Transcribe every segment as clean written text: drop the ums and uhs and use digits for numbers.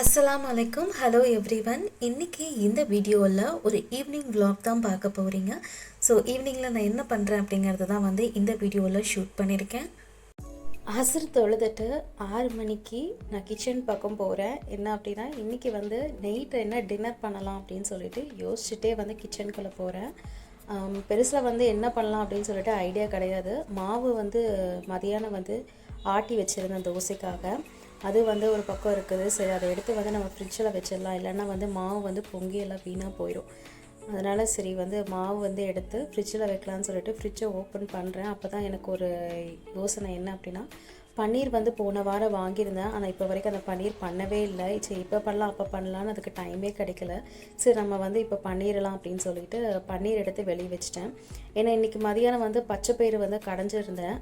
அஸ்ஸலாமு அலைக்கும். Hello everyone. இன்றைக்கி இந்த வீடியோவில் ஒரு ஈவினிங் vlog தான் பார்க்க போகிறீங்க. ஸோ ஈவினிங்கில் நான் என்ன பண்ணுறேன் அப்படிங்கிறது தான் இந்த வீடியோவில் ஷூட் பண்ணியிருக்கேன். அசர் தொழுதுட்டு 6 மணிக்கு நான் கிச்சன் பக்கம் போகிறேன். என்ன அப்படின்னா இன்றைக்கி நைட்டு என்ன டின்னர் பண்ணலாம் அப்படின்னு சொல்லிட்டு யோசிச்சுட்டே கிச்சனுக்குள்ளே போகிறேன். பெருசாக என்ன பண்ணலாம் அப்படின்னு சொல்லிட்டு ஐடியா கிடையாது. மாவு மதியானம் ஆட்டி வச்சுருந்தேன் தோசைக்காக. அது ஒரு பக்கம் இருக்குது. சரி, அதை எடுத்து நம்ம ஃப்ரிட்ஜில் வச்சிடலாம், இல்லைன்னா மாவு பொங்கி எல்லாம் வீணாக போயிடும். அதனால் சரி மாவு எடுத்து ஃப்ரிட்ஜில் வைக்கலான்னு சொல்லிட்டு ஃப்ரிட்ஜை ஓப்பன் பண்ணுறேன். அப்போ தான் எனக்கு ஒரு யோசனை என்ன அப்படின்னா, பன்னீர் போன வாரம் வாங்கியிருந்தேன். ஆனால் இப்போ வரைக்கும் அந்த பன்னீர் பண்ணவே இல்லை. சரி, இப்போ பண்ணலாம் அப்போ பண்ணலான்னு அதுக்கு டைமே கிடைக்கல. சரி, நம்ம இப்போ பண்ணிடலாம் அப்படின்னு சொல்லிட்டு பன்னீர் எடுத்து வெளியே வச்சிட்டேன். ஏன்னா இன்றைக்கி மதியானம் பச்சை பயிறு கடைஞ்சிருந்தேன்.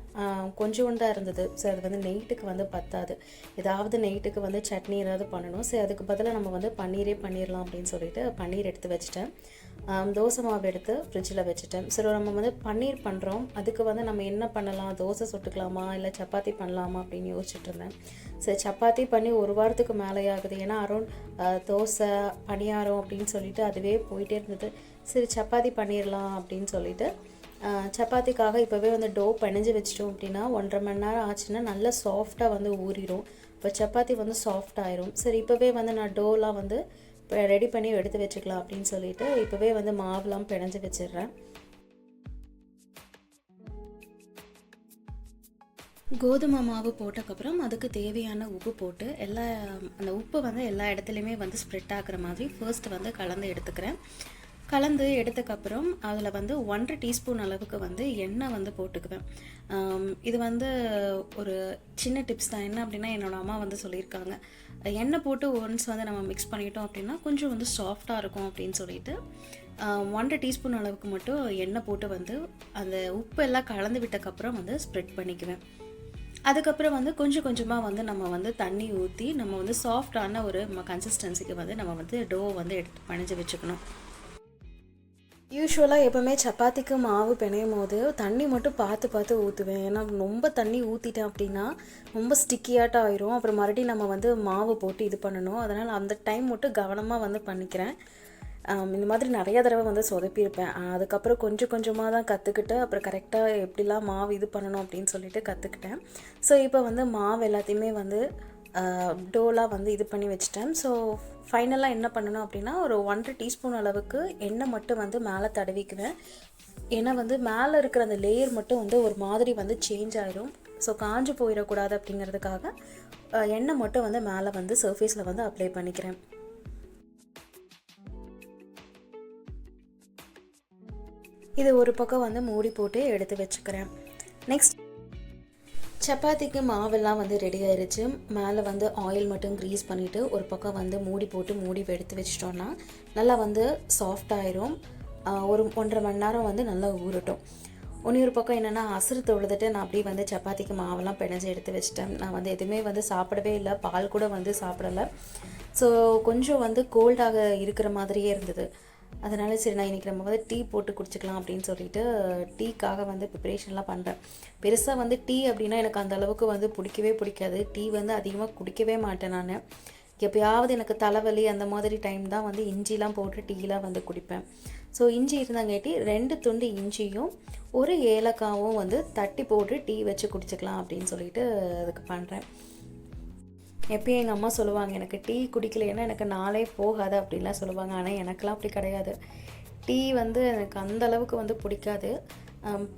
கொஞ்சோண்டா இருந்தது. சரி, அது நைட்டுக்கு பத்தாது. ஏதாவது நைட்டுக்கு சட்னி ஏதாவது பண்ணணும். சரி, அதுக்கு பதிலாக நம்ம பன்னீரே பண்ணிடலாம் அப்படின்னு சொல்லிட்டு பன்னீர் எடுத்து வச்சிட்டேன். தோசை மாவு எடுத்து ஃப்ரிட்ஜில் வச்சுட்டேன். சரி, நம்ம பன்னீர் பண்ணுறோம், அதுக்கு நம்ம என்ன பண்ணலாம், தோசை சுட்டுக்கலாமா இல்லை சப்பாத்தி பண்ணலாமா அப்படின்னு யோசிச்சுட்டு இருந்தேன். சரி, சப்பாத்தி பண்ணி ஒரு வாரத்துக்கு மேலே ஆகுது. ஏன்னா அரௌண்ட் தோசை பணியாரம் அப்படின்னு சொல்லிட்டு அதுவே போயிட்டே இருந்தது. சரி, சப்பாத்தி பண்ணிடலாம் அப்படின்னு சொல்லிட்டு சப்பாத்திக்காக இப்போவே டோ பிணைஞ்சு வச்சிட்டோம் அப்படின்னா 1.5 மணி நேரம் ஆச்சுன்னா நல்லா சாஃப்டாக ஊறிடும். இப்போ சப்பாத்தி சாஃப்ட் ஆயிரும். சரி, இப்போவே நான் டோலாம் ரெடி பண்ணி எடுத்து வச்சுக்கலாம் அப்படின்னு சொல்லிட்டு இப்போவே மாவுலாம் பிணைஞ்சு வச்சிடுறேன். கோதுமை மாவு போட்டக்கப்புறம் அதுக்கு தேவையான உப்பு போட்டு அந்த உப்பு எல்லா இடத்துலையுமே ஸ்ப்ரெட் ஆகுற மாதிரி ஃபர்ஸ்ட் கலந்து எடுத்துக்கிறேன். கலந்து எடுத்ததுக்கப்புறம் அதில் 1.5 டீஸ்பூன் அளவுக்கு எண்ணெய் போட்டுக்குவேன். இது ஒரு சின்ன டிப்ஸ் தான். என்ன அப்படின்னா, என்னோடய அம்மா சொல்லியிருக்காங்க, எண்ணெய் போட்டு ஒன்ஸ் நம்ம மிக்ஸ் பண்ணிட்டோம் அப்படின்னா கொஞ்சம் சாஃப்டாக இருக்கும் அப்படின்னு சொல்லிட்டு 1.5 டீஸ்பூன் அளவுக்கு மட்டும் எண்ணெய் போட்டு அந்த உப்பு எல்லாம் கலந்து விட்டக்கப்புறம் ஸ்ப்ரெட் பண்ணிக்குவேன். அதுக்கப்புறம் கொஞ்சம் கொஞ்சமாக நம்ம தண்ணி ஊற்றி நம்ம சாஃப்டான ஒரு கன்சிஸ்டன்சிக்கு நம்ம டோ எடுத்து பணிஞ்சு வச்சுக்கணும். யூஸ்வலாக எப்போவுமே சப்பாத்திக்கு மாவு பிணையும் போது தண்ணி மட்டும் பார்த்து ஊற்றுவேன். ஏன்னா ரொம்ப தண்ணி ஊற்றிட்டேன் அப்படின்னா ரொம்ப ஸ்டிக்கியாட்டம் ஆயிரும். அப்புறம் மறுபடியும் நம்ம மாவு போட்டு இது பண்ணணும். அதனால் அந்த டைம் மட்டும் கவனமாக பண்ணிக்கிறேன். இந்த மாதிரி நிறையா தடவை சொதப்பியிருப்பேன். அதுக்கப்புறம் கொஞ்சம் கொஞ்சமாக தான் கற்றுக்கிட்டு அப்புறம் கரெக்டாக எப்படிலாம் மாவு இது பண்ணணும் அப்படின்னு சொல்லிட்டு கற்றுக்கிட்டேன். ஸோ இப்போ மாவு எல்லாத்தையுமே டோலாக இது பண்ணி வச்சிட்டேன். ஸோ ஃபைனலாக என்ன பண்ணணும் அப்படின்னா, ஒரு 1.5 டீஸ்பூன் அளவுக்கு எண்ணெய் மட்டும் மேலே தடவிக்குவேன். ஏன்னா மேலே இருக்கிற அந்த லேயர் மட்டும் ஒரு மாதிரி சேஞ்ச் ஆயிரும். ஸோ காஞ்சு போயிடக்கூடாது அப்படிங்கிறதுக்காக எண்ணெய் மட்டும் மேலே சர்ஃபேஸில் அப்ளை பண்ணிக்கிறேன். இது ஒரு பக்கம் மூடி போட்டு எடுத்து வச்சுக்கிறேன். நெக்ஸ்ட் சப்பாத்திக்கு மாவெல்லாம் ரெடி ஆயிடுச்சு. மேலே ஆயில் மட்டும் க்ரீஸ் பண்ணிவிட்டு ஒரு பக்கம் மூடி போட்டு மூடி எடுத்து வச்சிட்டோன்னா நல்லா சாஃப்ட் ஆயிரும். ஒரு 1.5 மணி நேரம் நல்லா ஊறட்டும். இன்னொரு பக்கம் என்னென்னா, அசர் தொழுதுட்டு நான் அப்படியே சப்பாத்திக்கு மாவெல்லாம் பிணைஞ்சு எடுத்து வச்சிட்டேன். நான் எதுவுமே சாப்பிடவே இல்லை, பால் கூட சாப்பிடலை. ஸோ கொஞ்சம் கோல்டாக இருக்கிற மாதிரியே இருந்தது. அதனால் சரி, நான் இன்றைக்கி நம்ம டீ போட்டு குடிச்சிக்கலாம் அப்படின்னு சொல்லிட்டு டீக்காக ப்ரிப்பரேஷன்லாம் பண்ணுறேன். பெருசாக டீ அப்படின்னா எனக்கு அந்த அளவுக்கு பிடிக்கவே பிடிக்காது. டீ அதிகமாக குடிக்கவே மாட்டேன் நான். எப்போயாவது எனக்கு தலைவலி அந்த மாதிரி டைம் தான் இஞ்சிலாம் போட்டு டீலாம் குடிப்பேன். ஸோ இஞ்சி இருந்தாங்கேட்டி 2 துண்டு இஞ்சியும் ஒரு ஏலக்காவும் தட்டி போட்டு டீ வச்சு குடிச்சிக்கலாம் அப்படின்னு சொல்லிட்டு அதுக்கு பண்ணுறேன். எப்பயும் எங்கள் அம்மா சொல்லுவாங்க, எனக்கு டீ குடிக்கலைன்னா எனக்கு நாளே போகாது அப்படின்லாம் சொல்லுவாங்க. ஆனால் எனக்கெலாம் அப்படி கிடையாது. டீ எனக்கு அந்த அளவுக்கு பிடிக்காது.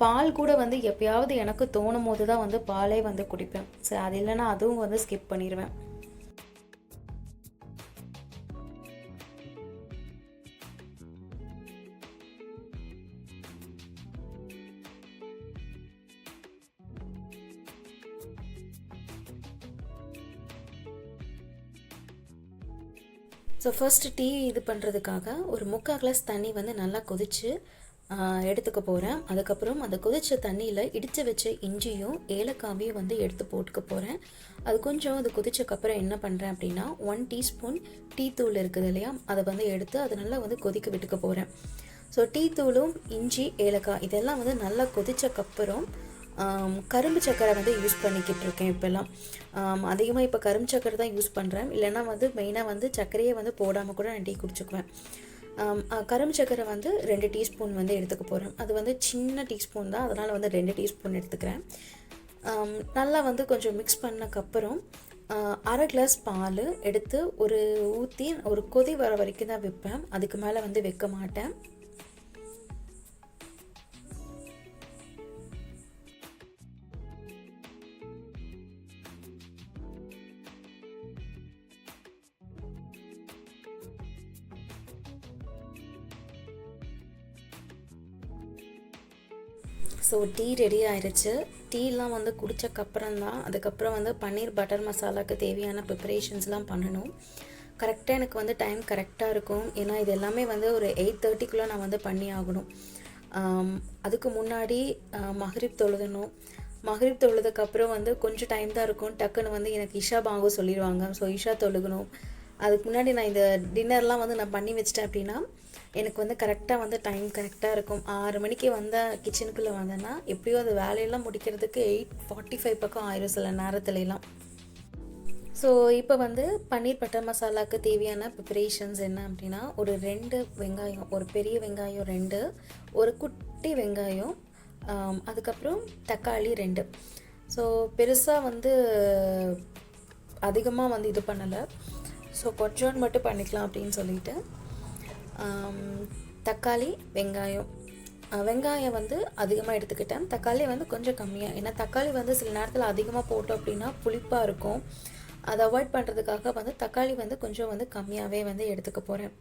பால் கூட எப்பயாவது எனக்கு தோணும் போது தான் பாலே குடிப்பேன். சரி, அது இல்லைன்னா அதுவும் ஸ்கிப் பண்ணிடுவேன். ஸோ ஃபர்ஸ்ட்டு டீ இது பண்ணுறதுக்காக ஒரு 3/4 கிளாஸ் தண்ணி நல்லா கொதித்து எடுத்துக்க போகிறேன். அதுக்கப்புறம் அந்த கொதித்த தண்ணியில் இடித்து வச்ச இஞ்சியும் ஏலக்காவையும் எடுத்து போட்டுக்க போகிறேன். அது கொஞ்சம் அது கொதிச்சக்கப்புறம் என்ன பண்ணுறேன் அப்படின்னா, 1 டீஸ்பூன் டீ தூள் இருக்குது இல்லையா, அதை எடுத்து அதை நல்லா கொதிக்க விட்டுக்க போகிறேன். ஸோ டீ தூளும் இஞ்சி ஏலக்காய் இதெல்லாம் நல்லா கொதிச்சக்கப்புறம் கரும்பு சக்கரை வந்து யூஸ் பண்ணிக்கிட்டு இருக்கேன் இப்போல்லாம். அதிகமாக இப்போ கரும்பு சக்கரை தான் யூஸ் பண்ணுறேன். இல்லைன்னா வந்து மெயினாக வந்து சர்க்கரையே வந்து போடாமல் கூட நான் டீ குடிச்சுக்குவேன். கரும்பு சக்கரை வந்து 2 டீஸ்பூன் வந்து எடுத்துக்க போகிறேன். அது வந்து சின்ன டீஸ்பூன் தான், அதனால் வந்து 2 டீஸ்பூன் எடுத்துக்கிறேன். நல்லா வந்து கொஞ்சம் மிக்ஸ் பண்ணக்கப்புறம் 1/2 கிளாஸ் பால் எடுத்து ஊற்றி ஒரு கொதி வர வரைக்கும் தான் வைப்பேன். அதுக்கு மேலே வந்து வைக்க மாட்டேன். ஸோ டீ ரெடி ஆயிடுச்சு. டீலாம் வந்து குடித்தக்கப்புறம் தான் அதுக்கப்புறம் வந்து பன்னீர் பட்டர் மசாலாவுக்கு தேவையான ப்ரிப்பரேஷன்ஸ்லாம் பண்ணணும். கரெக்டாக எனக்கு வந்து டைம் கரெக்டாக இருக்கும். ஏன்னா இது எல்லாமே வந்து ஒரு 8:30க்குள்ளே நான் வந்து பண்ணி ஆகணும். அதுக்கு முன்னாடி மஹ்ரிப் தொழுதணும். மஹ்ரிப் தொழுதுக்கப்புறம் வந்து கொஞ்சம் டைம் தான் இருக்கும். டக்குன்னு வந்து எனக்கு இஷா பாங்கோ சொல்லிடுவாங்க. ஸோ இஷா தொழுகணும். அதுக்கு முன்னாடி நான் இந்த டின்னர்லாம் வந்து நான் பண்ணி வச்சிட்டேன் அப்படின்னா எனக்கு வந்து கரெக்டாக வந்து டைம் கரெக்டாக இருக்கும். 6 மணிக்கு வந்த கிச்சனுக்குள்ளே வந்தேன்னா எப்படியோ அது வேலையெல்லாம் முடிக்கிறதுக்கு 8:45 பக்கம் ஆயிரும் சில நேரத்துலலாம். ஸோ இப்போ வந்து பன்னீர் பட்டர் மசாலாவுக்கு தேவையான ப்ரிப்பரேஷன்ஸ் என்ன அப்படின்னா, ஒரு 2 வெங்காயம், ஒரு பெரிய வெங்காயம் 2, ஒரு குட்டி வெங்காயம், அதுக்கப்புறம் தக்காளி 2. ஸோ பெருசாக வந்து அதிகமாக வந்து இது பண்ணலை. ஸோ கொஞ்சோண்டு மட்டும் பண்ணிக்கலாம் அப்படின்னு சொல்லிட்டு தக்காளி, வெங்காயம் வந்து அதிகமாக எடுத்துக்கிட்டேன். தக்காளி வந்து கொஞ்சம் கம்மியாக, ஏன்னா தக்காளி வந்து சில நேரத்தில் அதிகமாக போட்டோம் அப்படின்னா புளிப்பாக இருக்கும். அதை அவாய்ட் பண்ணுறதுக்காக வந்து தக்காளி வந்து கொஞ்சம் வந்து கம்மியாகவே வந்து எடுத்துக்க போகிறேன்.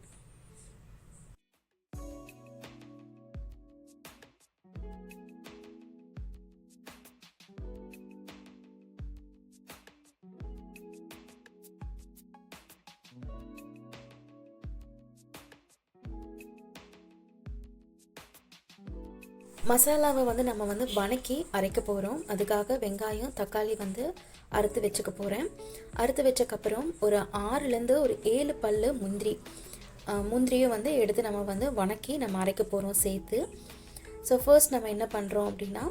மசாலாவை வந்து நம்ம வந்து வணக்கி அரைக்க போகிறோம். அதுக்காக வெங்காயம், தக்காளி வந்து அறுத்து வச்சுக்க போகிறேன். அறுத்து வச்சக்கப்புறம் ஒரு 6லேருந்து ஒரு 7 பல் முந்திரியும் வந்து எடுத்து நம்ம வந்து வணக்கி நம்ம அரைக்க போகிறோம் சேர்த்து. ஸோ ஃபர்ஸ்ட் நம்ம என்ன பண்ணுறோம் அப்படின்னா,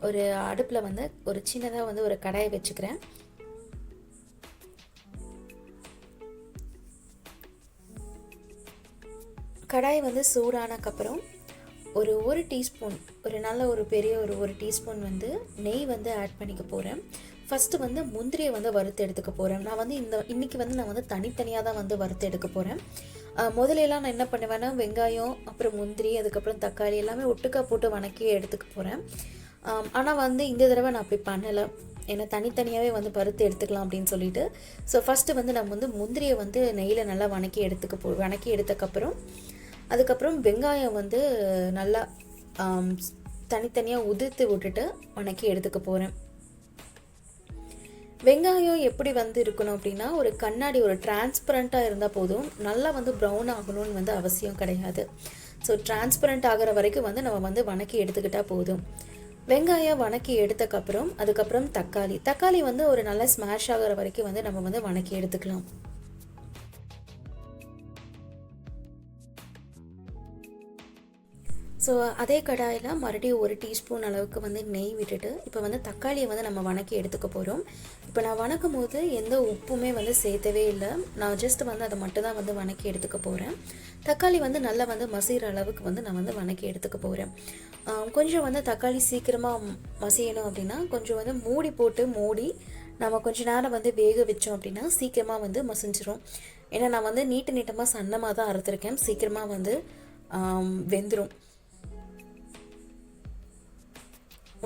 ஒரு அடுப்பில் வந்து ஒரு சின்னதாக வந்து ஒரு கடாயை வச்சுக்கிறேன். கடாய் வந்து சூடானக்கப்புறம் ஒரு டீஸ்பூன், ஒரு பெரிய ஒரு டீஸ்பூன் வந்து நெய் வந்து ஆட் பண்ணிக்க போகிறேன். ஃபஸ்ட்டு வந்து முந்திரியை வந்து வறுத்து எடுத்துக்க போகிறேன். நான் வந்து இன்றைக்கி வந்து நான் வந்து தனித்தனியாக தான் வந்து வறுத்து எடுக்க போகிறேன். முதலையெல்லாம் நான் என்ன பண்ணுவேன்னா, வெங்காயம், அப்புறம் முந்திரி, அதுக்கப்புறம் தக்காளி எல்லாமே ஒட்டுக்கா போட்டு வணக்கி எடுத்துக்க போகிறேன். ஆனால் வந்து இந்த தடவை நான் அப்படி பண்ணலை. ஏன்னா தனித்தனியாகவே வந்து வறுத்து எடுத்துக்கலாம் அப்படின்னு சொல்லிட்டு. ஸோ ஃபஸ்ட்டு வந்து நம்ம வந்து முந்திரியை வந்து நெய்யில் நல்லா வணக்கி எடுத்தக்கப்புறம் அதுக்கப்புறம் வெங்காயம் வந்து நல்லா தனித்தனியாக உதிர்த்து விட்டுட்டு வணக்கி எடுத்துக்க போகிறேன். வெங்காயம் எப்படி வந்து இருக்கணும் அப்படின்னா, ஒரு கண்ணாடி, ஒரு டிரான்ஸ்பரண்ட்டாக இருந்தால் போதும். நல்லா வந்து ப்ரௌன் ஆகணும்னு வந்து அவசியம் கிடையாது. ஸோ டிரான்ஸ்பரண்ட் ஆகிற வரைக்கும் வந்து நம்ம வந்து வணக்கி எடுத்துக்கிட்டால் போதும். வெங்காயம் வணக்கி எடுத்தக்கப்புறம் அதுக்கப்புறம் தக்காளி வந்து ஒரு நல்லா ஸ்மாஷ் ஆகிற வரைக்கும் வந்து நம்ம வந்து வணக்கி எடுத்துக்கலாம். ஸோ அதே கடாயில் மறுபடியும் 1 டீஸ்பூன் அளவுக்கு வந்து நெய் விட்டுட்டு இப்போ வந்து தக்காளியை வந்து நம்ம வணக்கி எடுத்துக்க போகிறோம். இப்போ நான் வணக்கும் போது எந்த உப்புமே வந்து சேர்த்தவே இல்லை. நான் ஜஸ்ட் வந்து அதை மட்டும் தான் வந்து வணக்கி எடுத்துக்க போகிறேன். தக்காளி வந்து நல்லா வந்து மசிகிற அளவுக்கு வந்து நான் வந்து வணக்கி எடுத்துக்க போகிறேன். கொஞ்சம் வந்து தக்காளி சீக்கிரமாக மசியணும் அப்படின்னா கொஞ்சம் வந்து மூடி நம்ம கொஞ்சம் நேரம் வந்து வேக வச்சோம் அப்படின்னா சீக்கிரமாக வந்து மசிஞ்சிரும். ஏன்னா நான் வந்து நீட்டமாக சன்னமாக தான் அறுத்துருக்கேன். சீக்கிரமாக வந்து வெந்துடும்.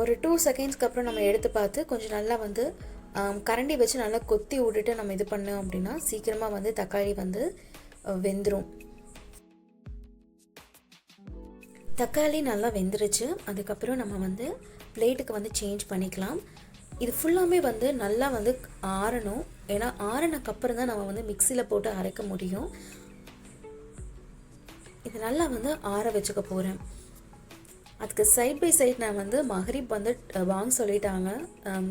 ஒரு 2 செகண்ட்ஸ்க்கு அப்புறம் நம்ம எடுத்து பார்த்து கொஞ்சம் நல்லா வந்து கரண்டி வச்சு நல்லா கொத்தி விட்டுட்டு நம்ம இது பண்ணோம் அப்படின்னா சீக்கிரமாக வந்து தக்காளி வந்து வெந்துடும். தக்காளி நல்லா வெந்துருச்சு. அதுக்கப்புறம் நம்ம வந்து பிளேட்டுக்கு வந்து சேஞ்ச் பண்ணிக்கலாம். இது ஃபுல்லாமே வந்து நல்லா வந்து ஆறணும். ஏன்னா ஆறினக்கப்புறம் தான் நம்ம வந்து மிக்சியில் போட்டு அரைக்க முடியும். இது நல்லா வந்து ஆற வச்சுக்க போகிறேன். அதுக்கு சைட் பை சைட் நான் வந்து மஹ்ரிப் வந்து வாங்க சொல்லிட்டாங்க.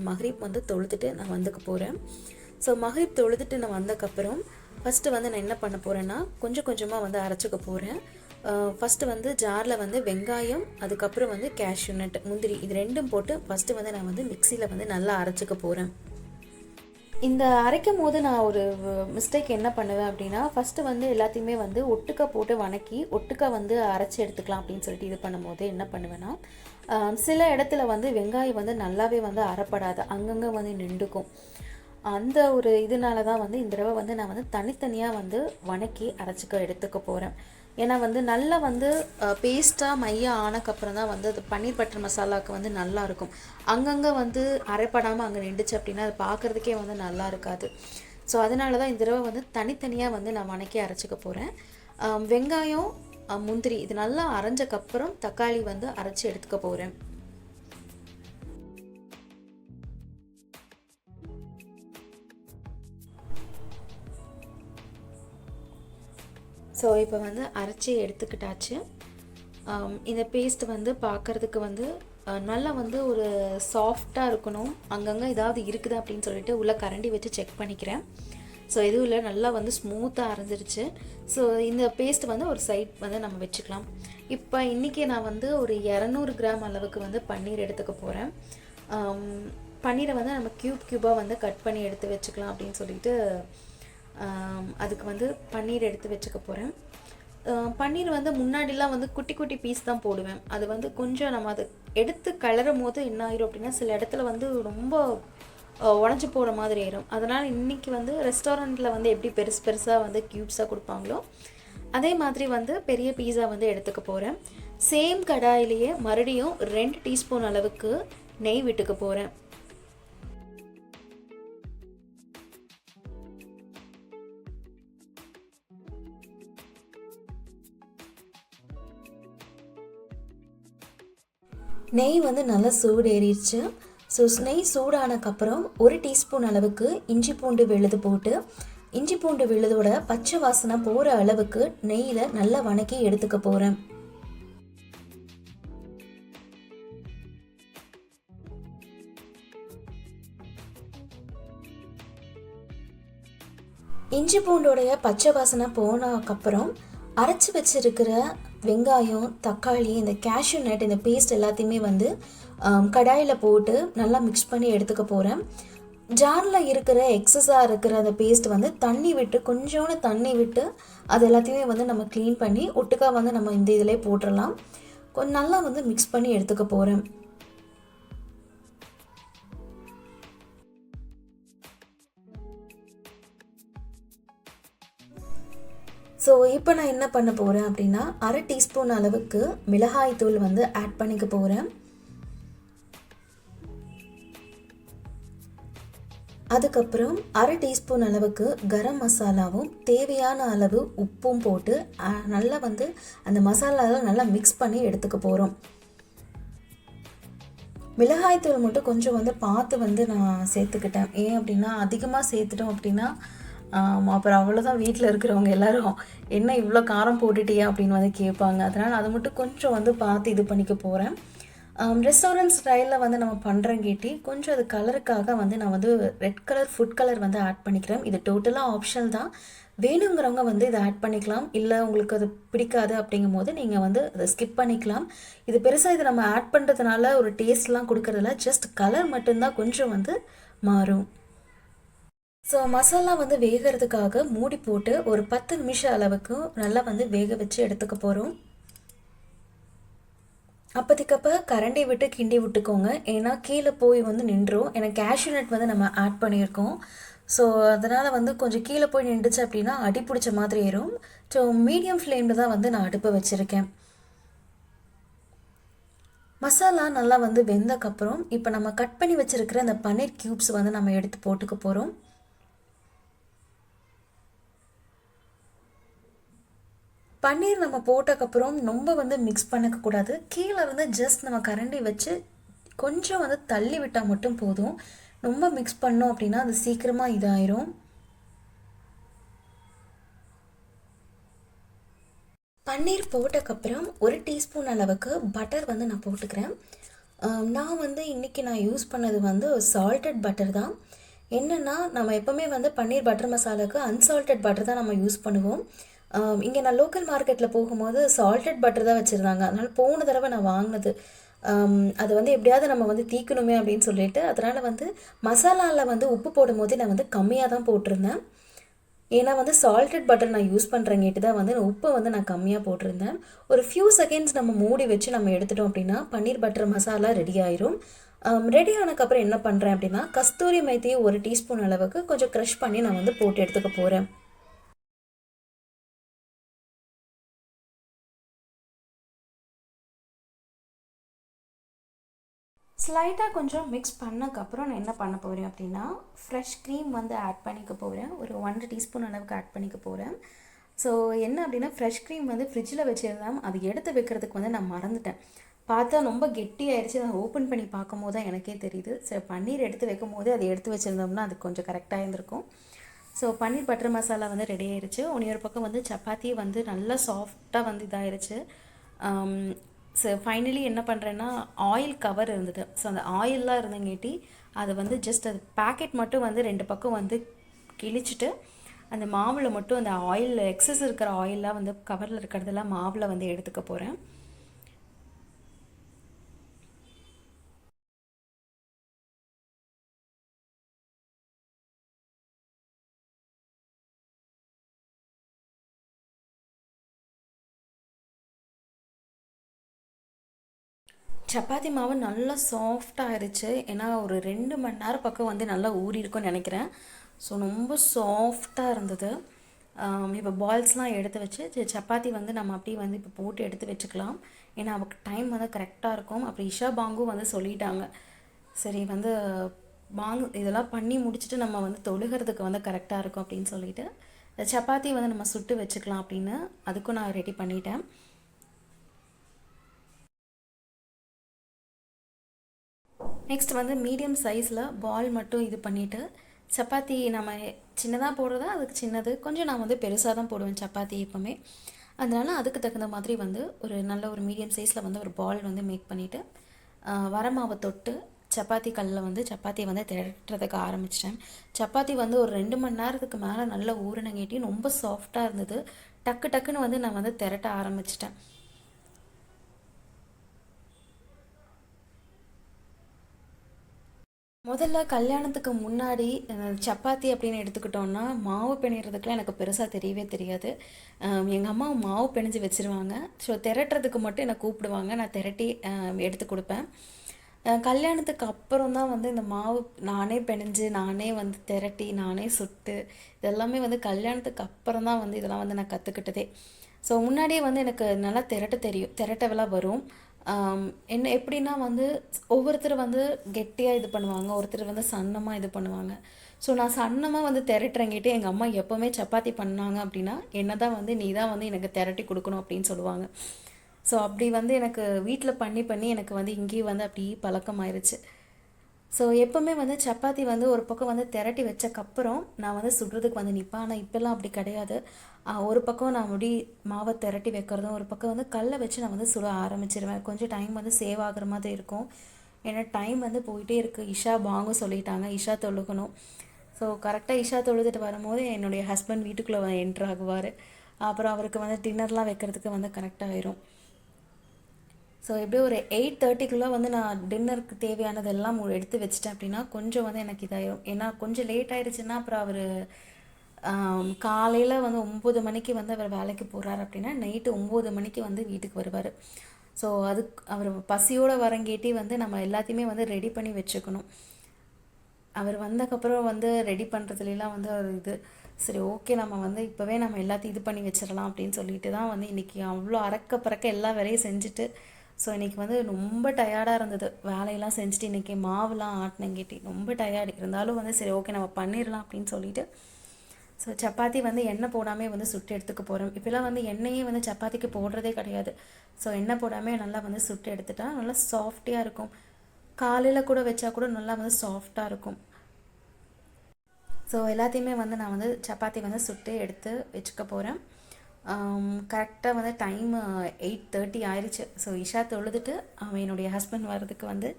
மஹ்ரிப் வந்து தொழுதுட்டு நான் வந்துக்க போகிறேன். ஸோ மஹ்ரிப் தொழுதுட்டு நான் வந்தக்கப்புறம் ஃபஸ்ட்டு வந்து நான் என்ன பண்ண போகிறேன்னா கொஞ்சமாக வந்து அரைச்சிக்க போகிறேன். ஃபஸ்ட்டு வந்து ஜாரில் வந்து வெங்காயம், அதுக்கப்புறம் வந்து கேஷ்யூ நட், முந்திரி இது ரெண்டும் போட்டு ஃபஸ்ட்டு வந்து நான் வந்து மிக்சியில் வந்து நல்லா அரைச்சிக்க போகிறேன். இந்த அரைக்கும் போது நான் ஒரு மிஸ்டேக் என்ன பண்ணுவேன் அப்படின்னா, ஃபஸ்ட்டு வந்து எல்லாத்தையுமே வந்து ஒட்டுக்கா போட்டு வணக்கி ஒட்டுக்கா வந்து அரைச்சி எடுத்துக்கலாம் அப்படின்னு சொல்லிட்டு இது பண்ணும்போது என்ன பண்ணுவேன்னா, சில இடத்துல வந்து வெங்காயம் வந்து நல்லாவே வந்து அரைப்படாது, அங்கங்கே வந்து நின்றுக்கும். அந்த ஒரு இதனால தான் வந்து இந்த தடவை வந்து நான் வந்து தனித்தனியாக வந்து வணக்கி எடுத்துக்க போகிறேன். ஏன்னா வந்து நல்லா வந்து பேஸ்ட்டாக மையாக ஆனக்கப்புறம் தான் வந்து அது பன்னீர் பட்டர் மசாலாவுக்கு வந்து நல்லாயிருக்கும். அங்கங்கே வந்து அரைப்படாமல் அங்கே நின்றுச்சு அப்படின்னா அது பார்க்குறதுக்கே வந்து நல்லா இருக்காது. ஸோ அதனால தான் இந்த தடவை வந்து தனித்தனியாக வந்து நான் வணக்கி அரைச்சிக்க போகிறேன். வெங்காயம், முந்திரி இது நல்லா அரைஞ்சக்கப்புறம் தக்காளி வந்து அரைச்சி எடுத்துக்க போகிறேன். ஸோ இப்போ வந்து அரைச்சி எடுத்துக்கிட்டாச்சு. இந்த பேஸ்ட் வந்து பார்க்குறதுக்கு வந்து நல்லா வந்து ஒரு சாஃப்டாக இருக்கணும். அங்கங்கே ஏதாவது இருக்குதா அப்படின்னு சொல்லிட்டு உள்ளே கரண்டி வச்சு செக் பண்ணிக்கிறேன். ஸோ எதுவும் இல்லை, நல்லா வந்து ஸ்மூத்தாக அரைஞ்சிருச்சு. ஸோ இந்த பேஸ்ட் வந்து ஒரு சைட் வந்து நம்ம வச்சுக்கலாம். இப்போ இன்றைக்கி நான் வந்து ஒரு 200 கிராம் அளவுக்கு வந்து பன்னீர் எடுத்துக்க போகிறேன். பன்னீரை வந்து நம்ம க்யூபாக வந்து கட் பண்ணி எடுத்து வச்சுக்கலாம் அப்படின்னு சொல்லிட்டு அதுக்கு வந்து பன்னீர் எடுத்து வச்சுக்க போகிறேன். பன்னீர் வந்து முன்னாடிலாம் வந்து குட்டி குட்டி பீஸ் தான் போடுவேன். அது வந்து கொஞ்சம் நம்ம அதை எடுத்து கலரும் போது என்ன ஆயிரும் அப்படின்னா, சில இடத்துல வந்து ரொம்ப உடஞ்சி போகிற மாதிரி ஆயிரும். அதனால் இன்றைக்கி வந்து ரெஸ்டாரண்ட்டில் வந்து எப்படி பெருசு பெருசாக வந்து க்யூப்ஸாக கொடுப்பாங்களோ அதே மாதிரி வந்து பெரிய பீஸா வந்து எடுத்துக்க போகிறேன். சேம் கடாயிலேயே மறுபடியும் 2 டீஸ்பூன் அளவுக்கு நெய் விட்டுக்க போகிறேன். நெய் வந்து நல்லா சூடு ஏறிடுச்சு. ஸோ நெய் சூடானக்கப்புறம் 1 டீஸ்பூன் அளவுக்கு இஞ்சி பூண்டு விழுது போட்டு, இஞ்சி பூண்டு விழுதோட பச்சை வாசனை போகிற அளவுக்கு நெய்யில் நல்லா வணக்கி எடுத்துக்க போகிறேன். இஞ்சி பூண்டோடைய பச்சை வாசனை போனதுக்கப்புறம் அரைச்சி வச்சிருக்கிற வெங்காயம், தக்காளி, இந்த கேஷ்யூ நட், இந்த பேஸ்ட் எல்லாத்தையுமே வந்து கடாயில் போட்டு நல்லா மிக்ஸ் பண்ணி எடுத்துக்க போகிறேன். ஜாரில் இருக்கிற எக்ஸஸாக இருக்கிற அந்த பேஸ்ட் வந்து தண்ணி விட்டு, கொஞ்சோண்டு தண்ணி விட்டு அது எல்லாத்தையுமே வந்து நம்ம க்ளீன் பண்ணி ஒட்டுக்கா வந்து நம்ம இந்த இதிலே போட்டுடலாம். கொஞ்சம் நல்லா வந்து மிக்ஸ் பண்ணி எடுத்துக்க போகிறேன். ஸோ இப்போ நான் என்ன பண்ண போகிறேன் அப்படின்னா, 1/2 டீஸ்பூன் அளவுக்கு மிளகாய் தூள் வந்து ஆட் பண்ணிக்க போகிறேன். அதுக்கப்புறம் 1/2 டீஸ்பூன் அளவுக்கு கரம் மசாலாவும் தேவையான அளவு உப்பும் போட்டு நல்லா வந்து அந்த மசாலாவில் நல்லா மிக்ஸ் பண்ணி எடுத்துக்க போகிறோம். மிளகாய் தூள் மட்டும் கொஞ்சம் வந்து பார்த்து வந்து நான் சேர்த்துக்கிட்டேன். ஏன் அப்படின்னா, அதிகமாக சேர்த்துட்டோம் அப்படின்னா அப்புறம் அவ்வளோதான், வீட்டில் இருக்கிறவங்க எல்லோரும் என்ன இவ்வளோ காரம் போட்டுட்டியா அப்படின்னு வந்து கேட்பாங்க. அதனால் அதை மட்டும் கொஞ்சம் வந்து பார்த்து இது பண்ணிக்க போகிறேன். ரெஸ்டாரண்ட் ஸ்டைலில் வந்து நம்ம பண்ணுறங்கேட்டி கொஞ்சம் அது கலருக்காக வந்து நான் வந்து ரெட் கலர் ஃபுட் கலர் வந்து ஆட் பண்ணிக்கிறேன். இது டோட்டலாக ஆப்ஷனல் தான். வேணுங்கிறவங்க வந்து இதை ஆட் பண்ணிக்கலாம். இல்லை உங்களுக்கு அது பிடிக்காது அப்படிங்கும் போது நீங்கள் வந்து அதை ஸ்கிப் பண்ணிக்கலாம். இது பெருசாக இதை நம்ம ஆட் பண்ணுறதுனால ஒரு டேஸ்ட்லாம் கொடுக்கறதில்ல, ஜஸ்ட் கலர் மட்டும்தான் கொஞ்சம் வந்து மாறும். ஸோ மசாலா வந்து வேகிறதுக்காக மூடி போட்டு ஒரு 10 நிமிஷம் அளவுக்கு நல்லா வந்து வேக வச்சு எடுத்துக்க போகிறோம். அப்போதைக்கப்போ கரண்டி விட்டு கிண்டி விட்டுக்கோங்க, ஏன்னா கீழே போய் வந்து நின்றும். ஏன்னா கேஷ்யூ நட் வந்து நம்ம ஆட் பண்ணியிருக்கோம். ஸோ அதனால் வந்து கொஞ்சம் கீழே போய் நின்றுச்சு அப்படின்னா அடி பிடிச்ச மாதிரி ஏறும். ஸோ மீடியம் ஃப்ளேமில் தான் வந்து நான் அடுப்பை வச்சுருக்கேன். மசாலா நல்லா வந்து வெந்தக்கப்புறம் இப்போ நம்ம கட் பண்ணி வச்சுருக்கிற அந்த பன்னீர் க்யூப்ஸ் வந்து நம்ம எடுத்து போட்டுக்க போகிறோம். பன்னீர் நம்ம போட்டக்கப்புறம் ரொம்ப வந்து மிக்ஸ் பண்ணக்கூடாது. கீழே வந்து ஜஸ்ட் நம்ம கரண்டி வச்சு கொஞ்சம் வந்து தள்ளி விட்டால் மட்டும் போதும். ரொம்ப மிக்ஸ் பண்ணோம் அப்படின்னா அது சீக்கிரமாக இதாயிரும். பன்னீர் போட்டக்கப்புறம் 1 டீஸ்பூன் அளவுக்கு பட்டர் வந்து நான் போட்டுக்கிறேன். நான் வந்து இன்றைக்கி நான் யூஸ் பண்ணது வந்து சால்டட் பட்டர் தான். என்னென்னா, நம்ம எப்போவுமே வந்து பன்னீர் பட்டர் மசாலாவுக்கு அன்சால்டட் பட்டர் தான் நம்ம யூஸ் பண்ணுவோம். இங்கே நான் லோக்கல் மார்க்கெட்டில் போகும்போது சால்டட் பட்டர் தான் வச்சுருந்தாங்க. அதனால் போன தடவை நான் வாங்கினது அது வந்து எப்படியாவது நம்ம வந்து தீக்கணுமே அப்படின்னு சொல்லிட்டு, அதனால் வந்து மசாலாவில் வந்து உப்பு போடும்போதே நான் வந்து கம்மியாக தான் போட்டிருந்தேன். ஏன்னா வந்து சால்டட் பட்டர் நான் யூஸ் பண்ணுறங்கேட்டு தான் வந்து உப்பை வந்து நான் கம்மியாக போட்டிருந்தேன். ஒரு ஃபியூ செகண்ட்ஸ் நம்ம மூடி வச்சு நம்ம எடுத்துட்டோம் அப்படின்னா பன்னீர் பட்டர் மசாலா ரெடி ஆயிரும். ரெடி ஆனதுக்கப்புறம் என்ன பண்ணுறேன் அப்படின்னா, கஸ்தூரி மைத்தியை 1 டீஸ்பூன் அளவுக்கு கொஞ்சம் க்ரஷ் பண்ணி நான் வந்து போட்டு எடுத்துக்க போகிறேன். ஸ்லைட்டாக கொஞ்சம் மிக்ஸ் பண்ணக்கப்புறம் நான் என்ன பண்ண போகிறேன் அப்படின்னா, ஃப்ரெஷ் க்ரீம் வந்து ஆட் பண்ணிக்க போகிறேன். ஒரு 1 டீஸ்பூன் அளவுக்கு ஆட் பண்ணிக்க போகிறேன். ஸோ என்ன அப்படின்னா, ஃப்ரெஷ் க்ரீம் வந்து ஃப்ரிட்ஜில் வச்சுருந்தேன். அது எடுத்து வைக்கிறதுக்கு வந்து நான் மறந்துட்டேன். பார்த்தா ரொம்ப கெட்டியாயிடுச்சு. நான் ஓப்பன் பண்ணி பார்க்கும்போது தான் எனக்கே தெரியுது. சரி, பன்னீர் எடுத்து வைக்கும்போது அதை எடுத்து வச்சுருந்தோம்னா அது கொஞ்சம் கரெக்டாக இருந்திருக்கும். ஸோ பன்னீர் பட்டர் மசாலா வந்து ரெடி ஆயிடுச்சு. இன்னொரு பக்கம் வந்து சப்பாத்தி வந்து நல்லா சாஃப்டாக வந்து இதாகிடுச்சு. ஸோ ஃபைனலி என்ன பண்ணுறேன்னா, ஆயில் கவர் இருந்தது. ஸோ அந்த ஆயிலெலாம் இருந்தங்காட்டி அது வந்து ஜஸ்ட் அது பேக்கெட் மட்டும் வந்து 2 பக்கம் வந்து கிழிச்சிட்டு, அந்த மாவில் மட்டும் அந்த ஆயில் எக்ஸஸ் இருக்கிற ஆயிலெலாம் வந்து கவரில் இருக்கிறதெல்லாம் மாவில் வந்து எடுத்துக்க போகிறேன். சப்பாத்தி மாவு நல்லா சாஃப்டாக ஆயிடுச்சு. ஏன்னா ஒரு 2 மணி நேரம் பக்கம் வந்து நல்லா ஊறியிருக்கும்னு நினைக்கிறேன். ஸோ ரொம்ப சாஃப்டாக இருந்தது. இப்போ பால்ஸ்லாம் எடுத்து வச்சு சப்பாத்தி வந்து நம்ம அப்படியே வந்து இப்போ போட்டு எடுத்து வச்சுக்கலாம். ஏன்னா அவருக்கு டைம் வந்து கரெக்டாக இருக்கும். அப்புறம் இஷா பாங்கும் வந்து சொல்லிட்டாங்க. சரி வந்து பாங்கு இதெல்லாம் பண்ணி முடிச்சுட்டு நம்ம வந்து தொழுகிறதுக்கு வந்து கரெக்டாக இருக்கும் அப்படின்னு சொல்லிட்டு, சப்பாத்தி வந்து நம்ம சுட்டு வச்சுக்கலாம் அப்படின்னு அதுக்கும் நான் ரெடி பண்ணிட்டேன். நெக்ஸ்ட் வந்து மீடியம் சைஸில் பால் மட்டும் இது பண்ணிவிட்டு, சப்பாத்தி நம்ம சின்னதாக போடுறதா அதுக்கு சின்னது, கொஞ்சம் நான் வந்து பெருசாக தான் போடுவேன் சப்பாத்தி எப்போவுமே. அதனால் அதுக்கு தகுந்த மாதிரி வந்து ஒரு நல்ல ஒரு மீடியம் சைஸில் வந்து ஒரு பால் வந்து மேக் பண்ணிவிட்டு, வரமாவை தொட்டு சப்பாத்தி கல்லில் வந்து சப்பாத்தியை வந்து திரட்டுறதுக்கு ஆரம்பிச்சிட்டேன். சப்பாத்தி வந்து ஒரு 2 மணி நேரத்துக்கு மேலே நல்லா ஊறினங்காட்டி ரொம்ப சாஃப்டாக இருந்தது. டக்கு டக்குன்னு வந்து நான் வந்து திரட்ட ஆரம்பிச்சிட்டேன். முதல்ல கல்யாணத்துக்கு முன்னாடி சப்பாத்தி அப்படின்னு எடுத்துக்கிட்டோன்னா, மாவு பிணையிறதுக்குலாம் எனக்கு பெருசாக தெரியவே தெரியாது. எங்கள் அம்மா மாவு பிணைஞ்சு வச்சுருவாங்க. ஸோ திரட்டுறதுக்கு மட்டும் என்னை கூப்பிடுவாங்க. நான் திரட்டி எடுத்து கொடுப்பேன். கல்யாணத்துக்கு அப்புறம் தான் வந்து இந்த மாவு நானே பிணைஞ்சு, நானே வந்து திரட்டி, நானே சுட்டு, இதெல்லாமே வந்து கல்யாணத்துக்கு அப்புறம் தான் வந்து இதெல்லாம் வந்து நான் கற்றுக்கிட்டதே. ஸோ முன்னாடியே வந்து எனக்கு நல்லா திரட்ட தெரியும். திரட்டவெல்லாம் வரும். என்ன எப்படின்னா வந்து ஒவ்வொருத்தர் வந்து கெட்டியாக இது பண்ணுவாங்க, ஒருத்தர் வந்து சன்னமாக இது பண்ணுவாங்க. ஸோ நான் சன்னமாக வந்து திரட்டுறங்கிட்டே எங்கள் அம்மா எப்போவுமே சப்பாத்தி பண்ணாங்க அப்படின்னா என்ன தான் வந்து நீ தான் வந்து எனக்கு திரட்டி கொடுக்கணும் அப்படின்னு சொல்லுவாங்க. ஸோ அப்படி வந்து எனக்கு வீட்டில் பண்ணி பண்ணி எனக்கு வந்து இங்கேயும் வந்து அப்படி பழக்கமாயிருச்சு. ஸோ எப்போவுமே வந்து சப்பாத்தி வந்து ஒரு பக்கம் வந்து திரட்டி வச்சக்கப்புறம் நான் வந்து சுடுறதுக்கு வந்து நிற்பேன். ஆனால் இப்போல்லாம் அப்படி கிடையாது. ஒரு பக்கம் நான் முடி மாவை திரட்டி வைக்கிறதும், ஒரு பக்கம் வந்து கல்லை வச்சு நான் வந்து சுட ஆரம்பிச்சிருவேன். கொஞ்சம் டைம் வந்து சேவ் ஆகுற மாதிரி இருக்கும். ஏன்னா டைம் வந்து போயிட்டே இருக்குது. இஷா பாங்கும் சொல்லிட்டாங்க, இஷா தொழுகணும். ஸோ கரெக்டாக இஷா தொழுதுட்டு வரும்போது என்னுடைய ஹஸ்பண்ட் வீட்டுக்குள்ளே என்ட்ரு ஆகுவார். அப்புறம் அவருக்கு வந்து டின்னர்லாம் வைக்கிறதுக்கு வந்து கரெக்டாகிடும். ஸோ எப்படியும் ஒரு 8:30க்குள்ளே வந்து நான் டின்னருக்கு தேவையானதெல்லாம் எடுத்து வச்சிட்டேன் அப்படின்னா கொஞ்சம் வந்து எனக்கு இதாகிடும். ஏன்னா கொஞ்சம் லேட் ஆகிடுச்சுன்னா அப்புறம் அவர் காலையில் வந்து 9 மணிக்கு வந்து அவர் வேலைக்கு போகிறார் அப்படின்னா நைட்டு 9 மணிக்கு வந்து வீட்டுக்கு வருவார். ஸோ அதுக்கு அவர் பசியோடு வரங்கேட்டி வந்து நம்ம எல்லாத்தையுமே வந்து ரெடி பண்ணி வச்சுக்கணும். அவர் வந்தக்கப்புறம் வந்து ரெடி பண்ணுறதுலாம் வந்து ஒரு இது சரி ஓகே நம்ம வந்து இப்போவே நம்ம எல்லாத்தையும் இது பண்ணி வச்சிடலாம் அப்படின்னு சொல்லிட்டு தான் வந்து இன்றைக்கி அவ்வளோ அறக்க பறக்க எல்லா வேலையும் செஞ்சுட்டு. ஸோ இன்றைக்கி வந்து ரொம்ப டயர்டாக இருந்தது. வேலையெல்லாம் செஞ்சுட்டு இன்றைக்கி மாவுலாம் ஆட்டினங்கேட்டி ரொம்ப டயர்டு இருந்தாலும் வந்து சரி ஓகே நம்ம பண்ணிடலாம் அப்படின்னு சொல்லிட்டு ஸோ சப்பாத்தி வந்து எண்ணெய் போடாமல் வந்து சுட்டு எடுத்துக்க போகிறோம். இப்போலாம் வந்து எண்ணெயே வந்து சப்பாத்திக்கு போடுறதே கிடையாது. ஸோ எண்ணெய் போடாமல் நல்லா வந்து சுட்டு எடுத்துட்டா நல்லா சாஃப்டியாக இருக்கும். காலையில் கூட வச்சா கூட நல்லா வந்து சாஃப்டாக இருக்கும். ஸோ எல்லாத்தையுமே வந்து நான் வந்து சப்பாத்தி வந்து சுட்டு எடுத்து வச்சுக்க போகிறேன். கரெக்டாக வந்து டைம் 8:30 ஆயிடுச்சு. ஸோ இஷா தொழுதுட்டு அவன் என்னுடைய ஹஸ்பண்ட் வர்றதுக்கு வந்து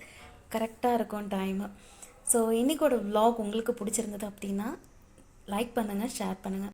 கரெக்டாக இருக்கும் டைமு. ஸோ இன்றைக்கோட விலாக் உங்களுக்கு பிடிச்சிருந்தது அப்படின்னா லைக் பண்ணுங்கள், ஷேர் பண்ணுங்கள்.